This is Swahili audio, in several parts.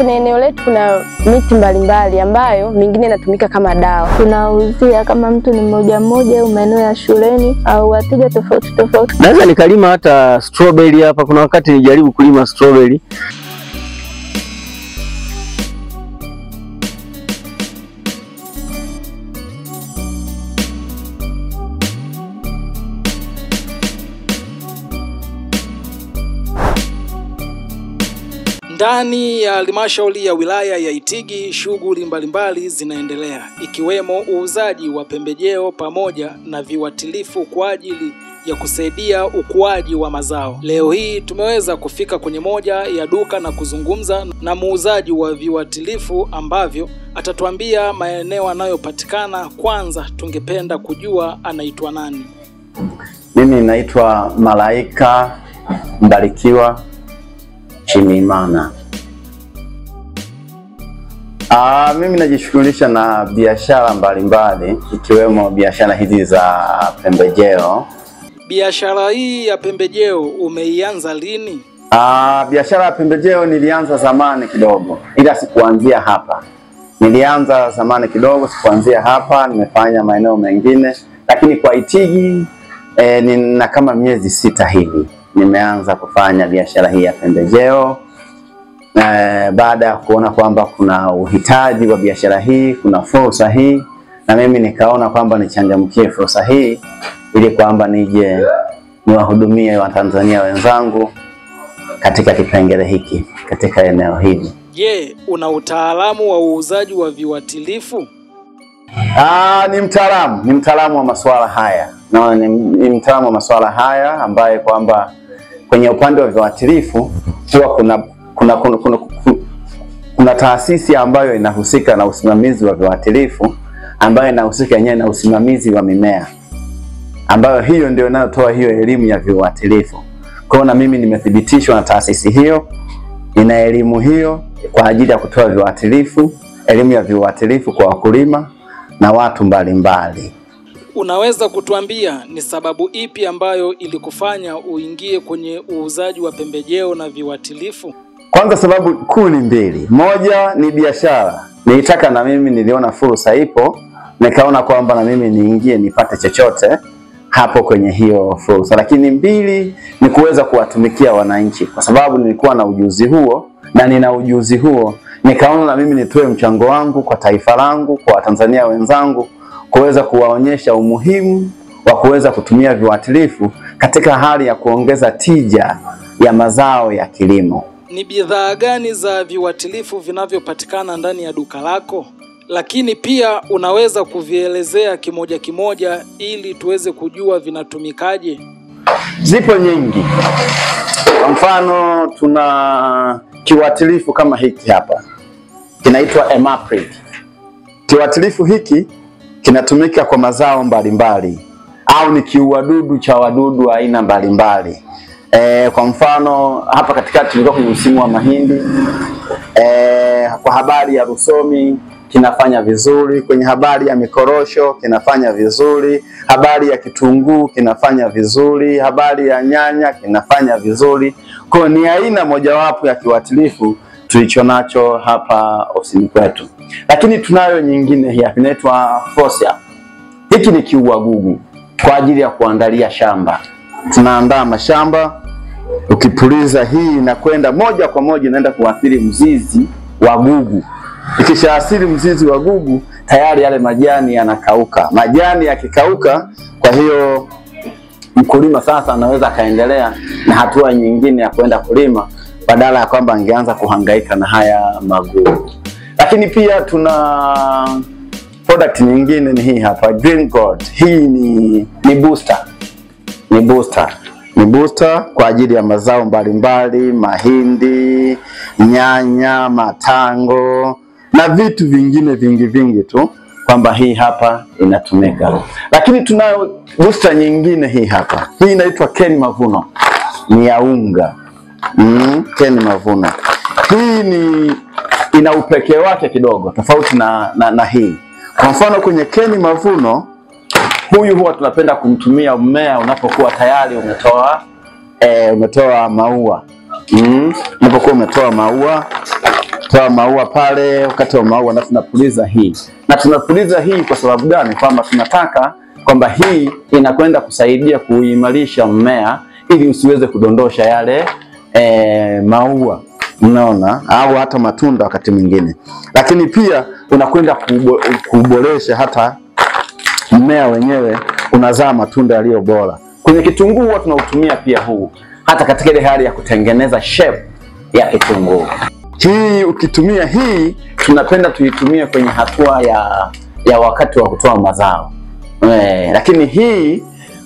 kwenye eneo letu kuna miti mbalimbali ambayo mingine inatumika kama dawa. Tunauzia kama mtu ni mmoja mmoja au maeneo ya shuleni au wateja tofauti tofauti. Naweza nikalima hata strawberry hapa. Kuna wakati nijaribu kulima strawberry. Ndani ya halmashauri ya wilaya ya Itigi, shughuli mbalimbali zinaendelea ikiwemo uuzaji wa pembejeo pamoja na viuatilifu kwa ajili ya kusaidia ukuaji wa mazao. Leo hii tumeweza kufika kwenye moja ya duka na kuzungumza na muuzaji wa viuatilifu ambavyo atatuambia maeneo anayopatikana. Kwanza tungependa kujua anaitwa nani? Mimi naitwa Malaika Mbarikiwa Chimimana. Mimi najishughulisha na biashara mbalimbali ikiwemo biashara hizi za pembejeo. Biashara hii ya pembejeo umeianza lini? Biashara ya pembejeo nilianza zamani kidogo, ila sikuanzia hapa. Nilianza zamani kidogo, sikuanzia hapa, nimefanya maeneo mengine, lakini kwa Itigi nina kama miezi 6 hivi nimeanza kufanya biashara hii ya pembejeo. Baada ya kuona kwamba kuna uhitaji wa biashara hii, kuna fursa hii, na mimi nikaona kwamba nichangamkie fursa hii ili kwamba nije niwahudumie Watanzania wenzangu katika kipengele hiki, katika eneo hili. Je, una utaalamu wa uuzaji wa viuatilifu? Ni mtaalamu wa masuala haya. Ni mtaalamu wa masuala haya ambaye kwamba kwenye upande wa viuatilifu huwa kuna taasisi ambayo inahusika na usimamizi wa viuatilifu, ambayo inahusika yenyewe na usimamizi wa mimea, ambayo hiyo ndio inayotoa hiyo elimu ya viuatilifu. Kwa hiyo na mimi nimethibitishwa na taasisi hiyo, ina elimu hiyo kwa ajili ya kutoa viuatilifu, elimu ya viuatilifu kwa wakulima na watu mbalimbali. Unaweza kutuambia ni sababu ipi ambayo ilikufanya uingie kwenye uuzaji wa pembejeo na viuatilifu? Kwanza sababu kuu ni mbili. Moja ni biashara. Nilitaka na mimi, niliona fursa ipo, nikaona kwamba na mimi niingie nipate chochote hapo kwenye hiyo fursa. Lakini mbili ni kuweza kuwatumikia wananchi, kwa sababu nilikuwa na ujuzi huo na nina ujuzi huo. Nikaona na mimi nitoe mchango wangu kwa taifa langu, kwa Watanzania wenzangu, kuweza kuwaonyesha umuhimu wa kuweza kutumia viuatilifu katika hali ya kuongeza tija ya mazao ya kilimo. Ni bidhaa gani za viuatilifu vinavyopatikana ndani ya duka lako? Lakini pia unaweza kuvielezea kimoja kimoja ili tuweze kujua vinatumikaje? Zipo nyingi. Kwa mfano tuna kiuatilifu kama hiki hapa, kinaitwa Emaprid. Kiuatilifu hiki kinatumika kwa mazao mbalimbali, au ni kiuadudu cha wadudu aina mbalimbali. Kwa mfano hapa katikati tulikuwa kwenye msimu wa mahindi. Kwa habari ya rusomi kinafanya vizuri, kwenye habari ya mikorosho kinafanya vizuri, habari ya kitunguu kinafanya vizuri, habari ya nyanya kinafanya vizuri. Kwa ni aina mojawapo ya kiuatilifu tulichonacho hapa ofisini kwetu. Lakini tunayo nyingine hii inaitwa Fosia. Hiki ni kiuagugu kwa ajili ya kuandalia shamba. Tunaandaa mashamba, ukipuliza hii inakwenda moja kwa moja inaenda kuathiri mzizi wa gugu. Ikishaathiri mzizi wa gugu, tayari yale majani yanakauka. Majani yakikauka, kwa hiyo mkulima sasa anaweza kaendelea na hatua nyingine ya kwenda kulima badala ya kwamba angeanza kuhangaika na haya magugu. Lakini pia tuna product nyingine, ni hii hapa, Green Gold. Hii ni booster. Ni booster kwa ajili ya mazao mbalimbali, mahindi, nyanya, matango na vitu vingine vingi tu, kwamba hii hapa inatumika. Lakini tunayo booster nyingine hii hapa. Hii inaitwa Ken Mavuno. Ni ya unga. Ken Mavuno. Hii ina upekee wake kidogo tofauti na hii. Kwa mfano kwenye Ken Mavuno, huyu huwa tunapenda kumtumia mmea unapokuwa tayari umetoa maua. Unapokuwa umetoa maua, toa maua pale, wakati wa maua, na tunapuliza hii. Na tunapuliza hii kwa sababu gani? Kwamba tunataka kwamba hii inakwenda kusaidia kuimarisha mmea ili usiweze kudondosha yale maua, unaona, au hata matunda wakati mwingine. Lakini pia unakwenda kuboresha hata mmea wenyewe, unazaa matunda yaliyo bora. Kwenye kitunguu huwa tunautumia pia huu, hata katika ile hali ya kutengeneza shape ya kitunguu. Hii ukitumia hii, tunapenda tuitumie kwenye hatua ya wakati wa kutoa mazao. Lakini hii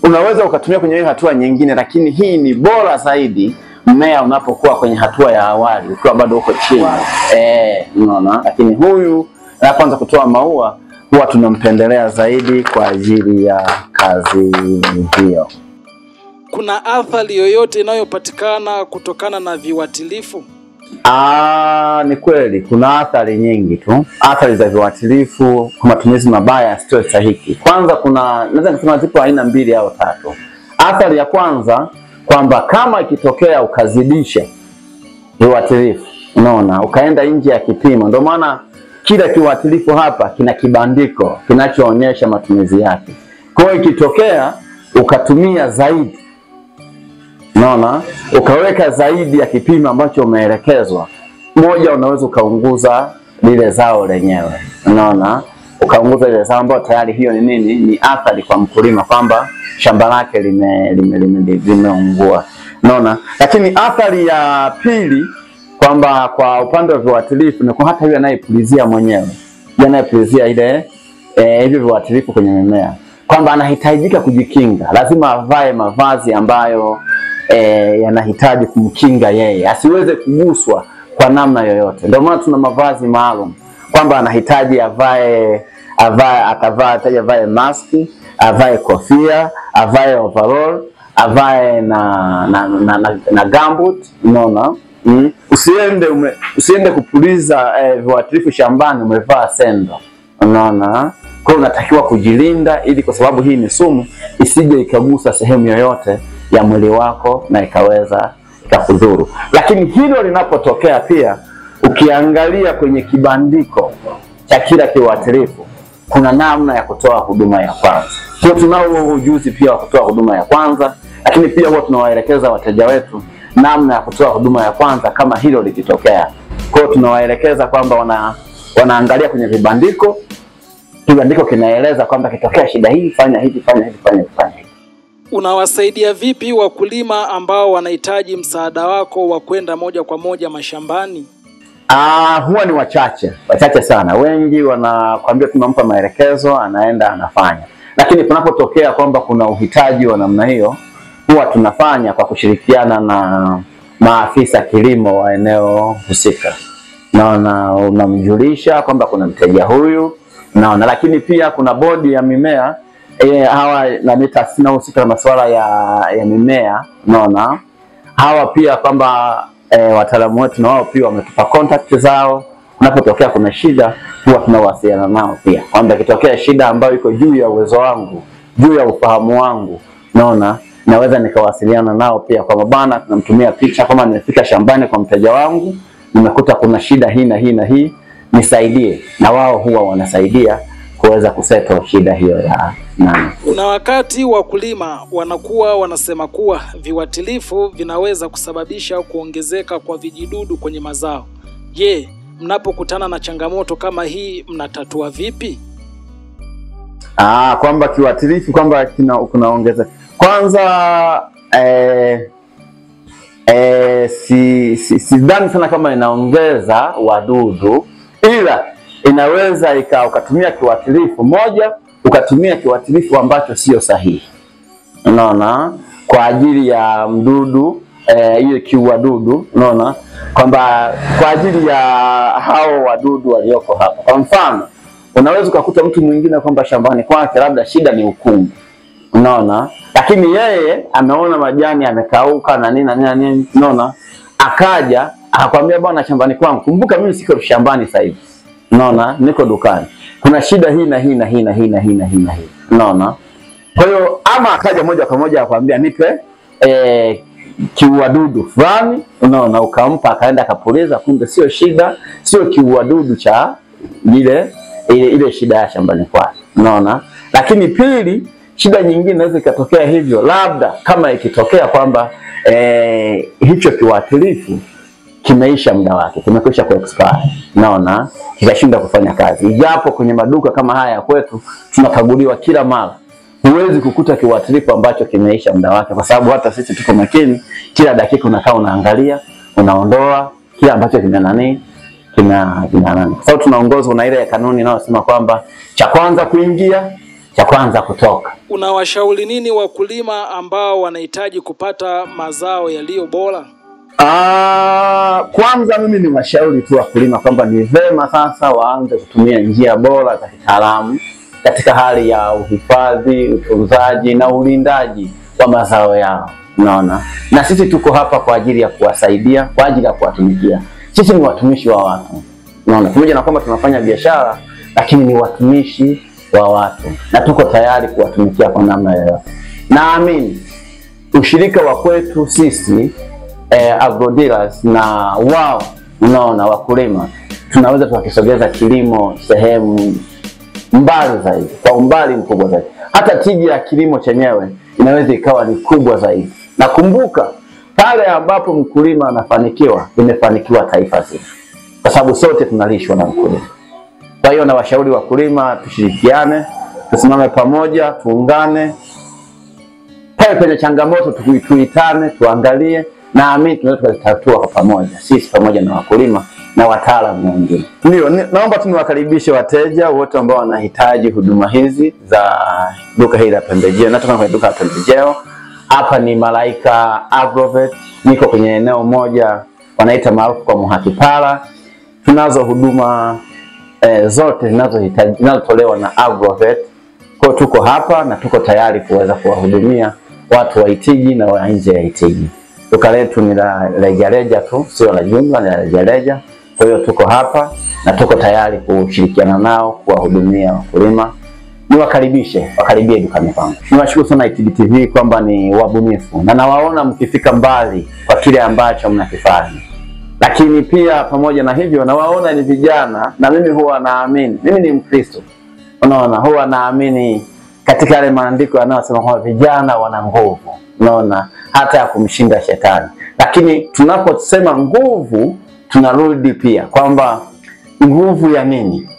unaweza ukatumia kwenye hiyo hatua nyingine, lakini hii ni bora zaidi mmea unapokuwa kwenye hatua ya awali, ukiwa bado uko chini. Unaona? Lakini huyu anapoanza kutoa maua huwa tunampendelea zaidi kwa ajili ya kazi hiyo. Kuna athari yoyote inayopatikana kutokana na viuatilifu? Ni kweli kuna athari nyingi tu. Athari za viuatilifu kwa matumizi mabaya yasiyo stahiki. Kwanza naweza kusema zipo aina 2 au 3. Athari ya kwanza kwamba kama ikitokea ukazidisha viuatilifu, unaona, ukaenda nje ya kipimo. Ndio maana kila kiuatilifu hapa kina kibandiko kinachoonyesha matumizi yake. Kwa hiyo ikitokea ukatumia zaidi, unaona, ukaweka zaidi ya kipimo ambacho umeelekezwa, moja, unaweza ukaunguza lile zao lenyewe, unaona, ukaunguza lile zao ambalo tayari hiyo ni nini? Ni athari kwa mkulima kwamba shamba lake limeungua, unaona. Lakini athari ya pili kwamba kwa upande wa viuatilifu ni kwa hata yule anayepulizia mwenyewe, anayepulizia ile hivyo viuatilifu kwenye mimea, kwamba anahitajika kujikinga, lazima avae mavazi ambayo yanahitaji kumkinga yeye asiweze kuguswa kwa namna yoyote. Ndio maana tuna mavazi maalum kwamba anahitaji avae maski, avae kofia, avae overall, avae na gumboot, unaona. Usiende kupuliza viuatilifu shambani umevaa sendo, unaona. Kwa unatakiwa kujilinda, ili kwa sababu hii ni sumu isije ikagusa sehemu yoyote ya mwili wako na ikaweza kukudhuru. Lakini hilo linapotokea pia, ukiangalia kwenye kibandiko cha kila kiuatilifu kuna namna ya kutoa huduma ya kwanza. Kwa tunao ujuzi pia wa kutoa huduma ya kwanza, lakini pia huwa tunawaelekeza wateja wetu namna ya kutoa huduma ya kwanza kama hilo likitokea. Kwa tunawaelekeza kwamba wanaangalia kwenye vibandiko. Kibandiko kinaeleza kwamba kitokea shida hii, fanya hivi, fanya hivi, fanya hivi. Unawasaidia vipi wakulima ambao wanahitaji msaada wako wa kwenda moja kwa moja mashambani? Huwa ni wachache sana. Wengi wanakuambia tunampa maelekezo, anaenda anafanya. Lakini kunapotokea kwamba kuna uhitaji wa namna hiyo, huwa tunafanya kwa kushirikiana na maafisa kilimo wa eneo husika. Naona unamjulisha kwamba kuna mteja huyu, naona. Lakini pia kuna bodi ya mimea, hawa na taasisi husika na masuala ya mimea, naona. Hawa pia kwamba wataalamu wetu na wao pia wametupa contact zao. Unapotokea kuna shida, huwa tunawasiliana nao pia. Kwamba kitokea shida ambayo iko juu ya uwezo wangu, juu ya ufahamu wangu, naona, naweza nikawasiliana nao pia kwa bwana, tunamtumia picha kama nimefika shambani kwa mteja wangu, nimekuta kuna shida hii na hii na hii, nisaidie. Na wao huwa wanasaidia kuweza kusettle shida hiyo ya nani. Kuna wakati wakulima wanakuwa wanasema kuwa viuatilifu vinaweza kusababisha kuongezeka kwa vijidudu kwenye mazao. Je, mnapokutana na changamoto kama hii mnatatua vipi? Kwamba kiuatilifu kwamba kunaongeza. Kwanza sidhani sana kama inaongeza wadudu, ila inaweza ukatumia kiuatilifu moja, ukatumia kiuatilifu ambacho sio sahihi, unaona, kwa ajili ya mdudu hiyo kiuadudu, unaona, kwamba kwa ajili ya hao wadudu walioko hapa. Kwa mfano, unaweza ukakuta mtu mwingine kwamba shambani kwake labda shida ni ukungu, unaona, lakini yeye ameona majani yamekauka na nini na nini, unaona, akaja akakwambia bwana, shambani kwangu, kumbuka mimi siko shambani sasa hivi, unaona, niko dukani, kuna shida hii na hii na hii na hii na hii na hii na hii, unaona. Kwa hiyo ama akaja moja kwa moja akwambia nipe kiuadudu fulani, unaona, ukampa akaenda akapuliza, kumbe sio shida, sio kiuadudu cha ile shida ya shambani kwake, unaona. Lakini pili, shida nyingine inaweza ikatokea hivyo, labda kama ikitokea kwamba hicho kiuatilifu kimeisha muda wake, kimekwisha ku-expire, unaona, kikashinda kufanya kazi. Ijapo kwenye maduka kama haya kwetu tunakaguliwa kila mara, huwezi kukuta kiuatilifu ambacho kimeisha muda wake, kwa sababu hata sisi tuko makini, kila dakika unakaa unaangalia, unaondoa kila ambacho kina nani. Kwa sababu tunaongozwa na ile kanuni inayosema kwamba cha kwanza kuingia, cha kwanza kutoka. Unawashauri nini wakulima ambao wanahitaji kupata mazao yaliyo bora? Kwanza mimi ni washauri tu wakulima kwamba ni vema sasa waanze kutumia njia bora za kitaalamu katika hali ya uhifadhi, utunzaji na ulindaji wa mazao yao, unaona. Na sisi tuko hapa kwa ajili ya kuwasaidia, kwa ajili ya kuwatumikia. Sisi ni watumishi wa watu, unaona. Pamoja na kwamba tunafanya biashara, lakini ni watumishi wa watu na tuko tayari kuwatumikia kwa namna yoyote. Naamini ushirika wa kwetu sisi agro dealers na wao, unaona, wakulima, tunaweza tukisogeza kilimo sehemu mbali zaidi, kwa umbali mkubwa zaidi. Hata tija ya kilimo chenyewe inaweza ikawa ni kubwa zaidi. Na kumbuka, pale ambapo mkulima anafanikiwa, imefanikiwa taifa zima, kwa sababu sote tunalishwa na mkulima. Kwa hiyo na washauri wakulima, tushirikiane, tusimame pamoja, tuungane. Pale kwenye changamoto tuitane, tuangalie, na amini tunaweza kuzitatua kwa pamoja, sisi pamoja na wakulima na wataalamu wengine. Ndio, naomba tuniwakaribishe wateja wote ambao wanahitaji huduma hizi za duka hili la pembejeo. Natoka kwenye duka la pembejeo. Hapa ni Malaika Agrovet. Niko kwenye eneo moja wanaita maarufu kwa Muhakipala. Tunazo huduma zote zinazotolewa na Agrovet. Kwa tuko hapa na tuko tayari kuweza kuwahudumia watu wa Itigi na wa nje ya Itigi. Duka letu ni la rejareja tu, sio la jumla, ni la rejareja. Kwa hiyo tuko hapa na tuko tayari kushirikiana nao kuwahudumia wakulima. Wakaribie dukani kwangu. Niwashukuru sana Itigi TV kwamba ni wabunifu na nawaona mkifika mbali kwa kile ambacho mnakifanya. Lakini pia pamoja na hivyo nawaona ni vijana, na mimi huwa naamini, mimi ni Mkristo, unaona, huwa naamini katika yale maandiko yanayosema kwamba vijana wana nguvu, unaona, hata ya kumshinda shetani. Lakini tunaposema nguvu, tunarudi pia kwamba nguvu ya nini?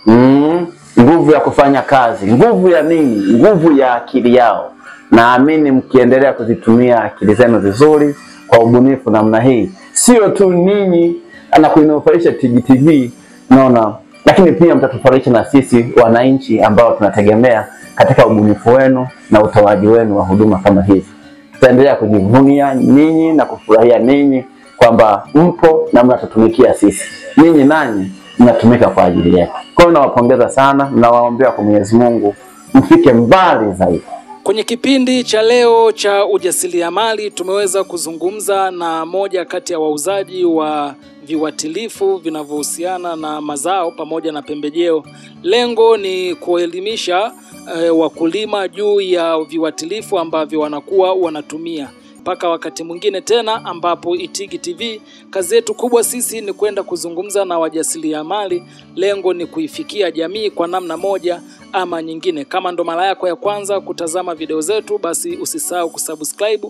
Nguvu ya kufanya kazi. Nguvu ya nini? Nguvu ya akili yao. Naamini mkiendelea kuzitumia akili zenu vizuri kwa ubunifu namna hii, sio tu ninyi na kuinufaisha Itigi TV, unaona, lakini pia mtatufarisha na sisi wananchi ambao tunategemea katika ubunifu wenu na utoaji wenu wa huduma kama hizi. Tutaendelea kujivunia ninyi na kufurahia ninyi kwamba mpo na mnatutumikia sisi. Ninyi nanyi mnatumika kwa ajili yetu. Kwa hiyo nawapongeza sana, nawaombea kwa Mwenyezi Mungu mfike mbali zaidi. Kwenye kipindi cha leo cha ujasiriamali tumeweza kuzungumza na moja kati ya wauzaji wa viuatilifu vinavyohusiana na mazao pamoja na pembejeo. Lengo ni kuelimisha wakulima juu ya viuatilifu ambavyo wanakuwa wanatumia. Mpaka wakati mwingine tena ambapo Itigi TV kazi yetu kubwa sisi ni kwenda kuzungumza na wajasiriamali. Lengo ni kuifikia jamii kwa namna moja ama nyingine. Kama ndo mara yako ya kwanza kutazama video zetu, basi usisahau kusubscribe